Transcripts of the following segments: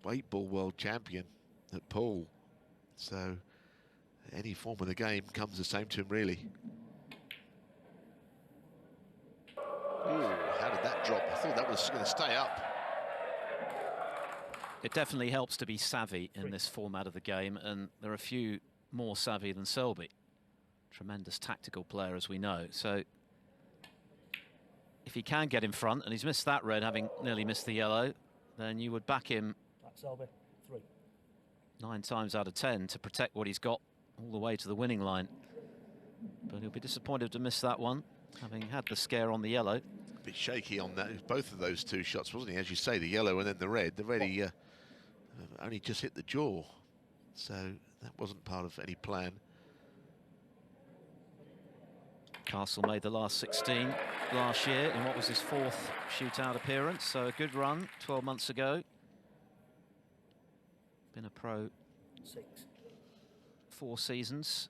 was 8-ball world champion at pool. So any form of the game comes the same to him, really. Ooh, how did that drop? I thought that was going to stay up. It definitely helps to be savvy in this format of the game, and there are a few more savvy than Selby. Tremendous tactical player, as we know. So if he can get in front, and he's missed that red, having nearly missed the yellow, then you would back him 9 times out of 10 to protect what he's got all the way to the winning line. But he'll be disappointed to miss that one, having had the scare on the yellow. A bit shaky on that, both of those two shots, wasn't he? As you say, the yellow and then the red. The red, he only just hit the jaw. So that wasn't part of any plan. Castle made the last 16 last year in what was his 4th shootout appearance, so a good run 12 months ago. Been a pro 4 seasons.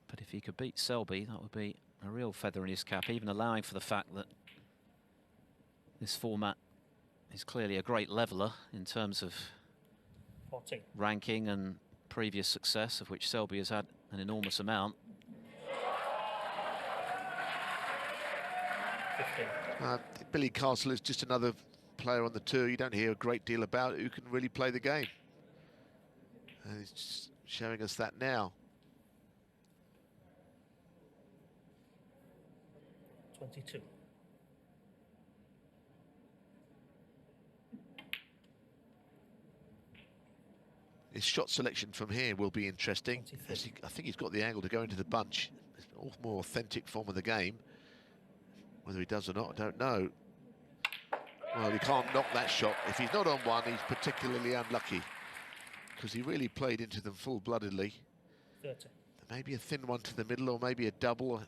But if he could beat Selby, that would be a real feather in his cap, even allowing for the fact that this format is clearly a great leveller in terms of 14. Ranking and previous success, of which Selby has had an enormous amount. 15. Billy Castle is just another player on the tour you don't hear a great deal about who can really play the game. And he's just showing us that now. 22. His shot selection from here will be interesting. I think he's got the angle to go into the bunch. It's a more authentic form of the game. Whether he does or not, I don't know. Well, he can't knock that shot. If he's not on one, he's particularly unlucky, because he really played into them full-bloodedly. 30. Maybe a thin one to the middle, or maybe a double.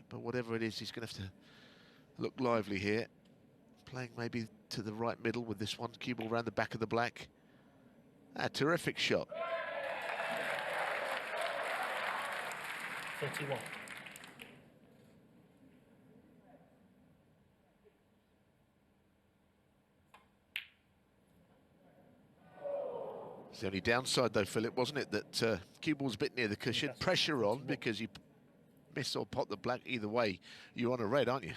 But whatever it is, he's going to have to look lively here. Playing maybe to the right middle with this one cue ball around the back of the black. A terrific shot. 31. It's the only downside, though, Philip, wasn't it, that cue ball's a bit near the cushion. Yes. Pressure on, because you miss or pot the black. Either way, you're on a red, aren't you?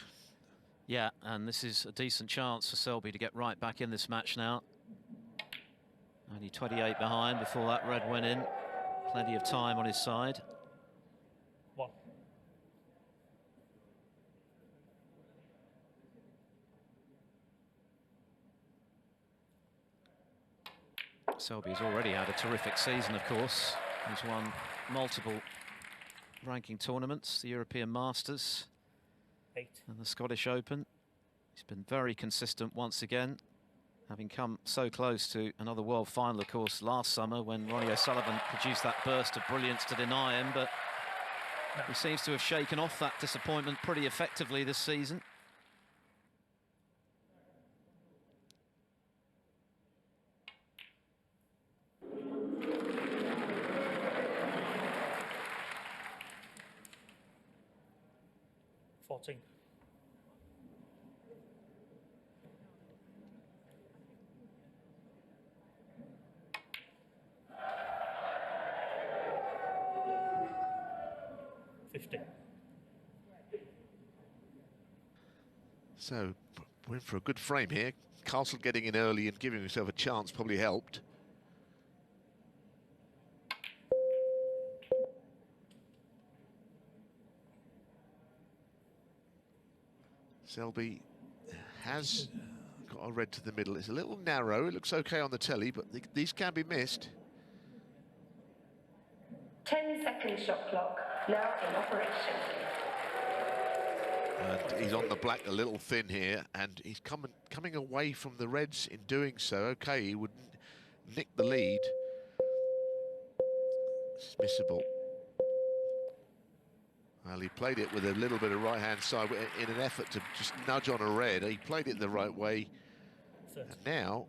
Yeah, and this is a decent chance for Selby to get right back in this match now. Only 28 behind before that red went in. Plenty of time on his side. 1. Selby's already had a terrific season, of course. He's won multiple ranking tournaments, the European Masters 8. and the Scottish Open. He's been very consistent once again, having come so close to another world final, of course, last summer when Ronnie O'Sullivan produced that burst of brilliance to deny him, but he seems to have shaken off that disappointment pretty effectively this season. Fourteen. So we're in for a good frame here. Castle getting in early and giving himself a chance probably helped. Selby has got a red to the middle. It's a little narrow. It looks okay on the telly, but these can be missed. 10-second shot clock now in operation. And he's on the black a little thin here, and he's coming away from the reds in doing so. Okay, he would nick the lead. It's missable. Well, he played it with a little bit of right-hand side in an effort to just nudge on a red. He played it the right way. And now,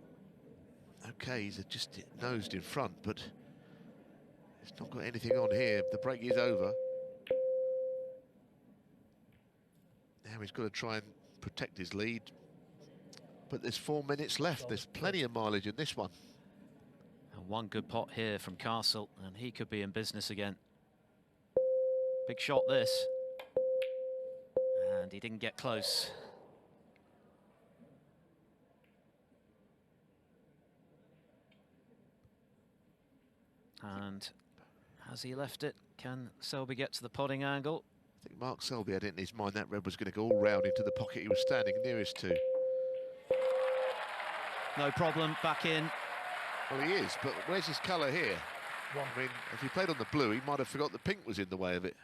okay, he's just nosed in front, but He's not got anything on here. The break is over. Now he's got to try and protect his lead. But there's 4 minutes left. There's plenty of mileage in this one. And one good pot here from Castle, and he could be in business again. Big shot this. And he didn't get close. And has he left it? Can Selby get to the potting angle? I think Mark Selby had it in his mind that red was going to go all round into the pocket he was standing nearest to. No problem, back in. Well, he is, but where's his colour here? I mean, if he played on the blue, he might have forgot the pink was in the way of it.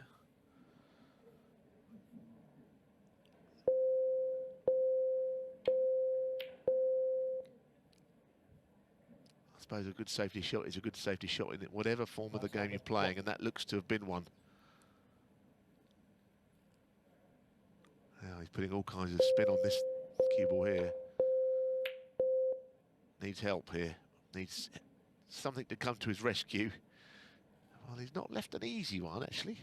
I suppose a good safety shot is a good safety shot in whatever form of the game you're playing, and that looks to have been one. Now he's putting all kinds of spin on this cue ball here. Needs help here. Needs something to come to his rescue. Well, he's not left an easy one, actually.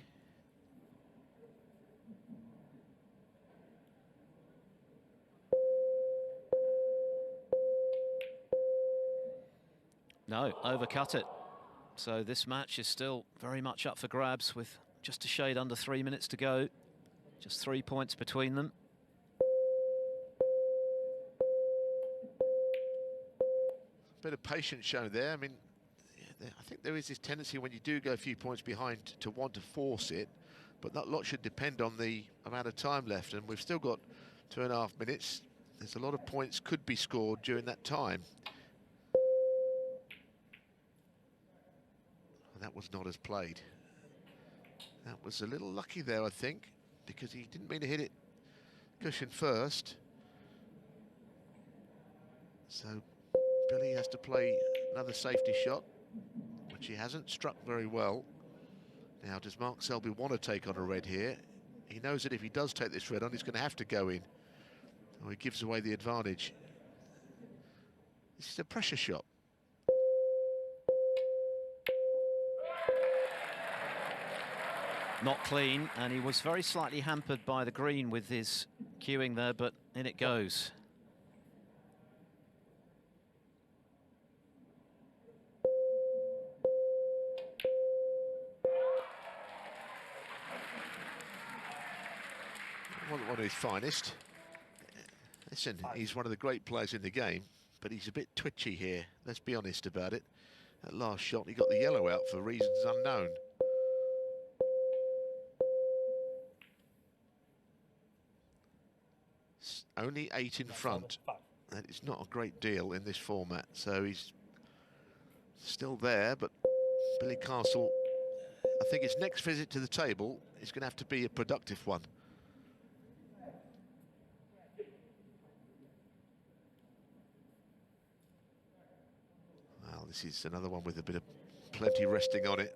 No, overcut it. So this match is still very much up for grabs with just a shade under 3 minutes to go. Just 3 points between them. Bit of patience shown there. I mean, I think there is this tendency when you do go a few points behind to want to force it, but that lot should depend on the amount of time left, and we've still got 2.5 minutes. There's a lot of points could be scored during that time. And that was not as played. That was a little lucky there, I think, because he didn't mean to hit it cushion first. So Billy has to play another safety shot, which he hasn't struck very well. Now, does Mark Selby want to take on a red here? He knows that if he does take this red on, he's going to have to go in, or he gives away the advantage. This is a pressure shot. Not clean, and he was very slightly hampered by the green with his cueing there, but in it goes. One of his finest. Listen, he's one of the great players in the game, but he's a bit twitchy here. Let's be honest about it. That last shot, he got the yellow out for reasons unknown. Only 8 in front. That is not a great deal in this format, so he's still there, but Billy Castle, I think his next visit to the table is going to have to be a productive one. Well, this is another one with a bit of plenty resting on it.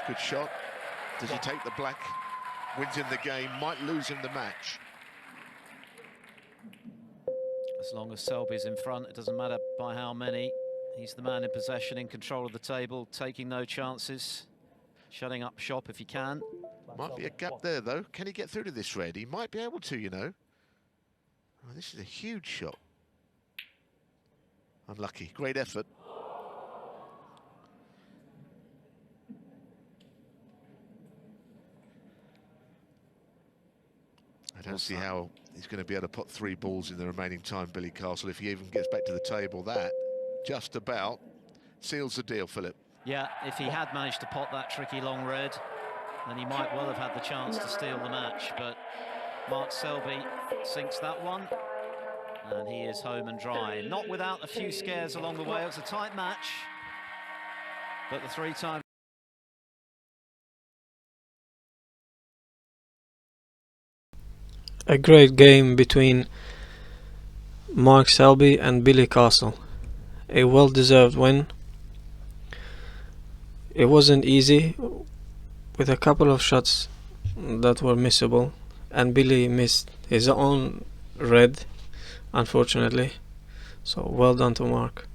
Good shot. Does he take the black? Wins him the game, might lose him the match. As long as Selby's in front, it doesn't matter by how many. He's the man in possession, in control of the table, taking no chances, shutting up shop if he can. Might be a gap there, though. Can he get through to this red? He might be able to, you know. Oh, this is a huge shot. Unlucky. Great effort. I don't see how he's going to be able to put 3 balls in the remaining time, Billy Castle, if he even gets back to the table. That just about seals the deal, Philip. Yeah, if he had managed to pot that tricky long red, then he might well have had the chance to steal the match, but Mark Selby sinks that one, and he is home and dry. Not without a few scares along the way. It was a tight match, but the 3-time a great game between Mark Selby and Billy Castle. A well-deserved win. It wasn't easy, with a couple of shots that were missable, and Billy missed his own red, unfortunately. So well done to Mark.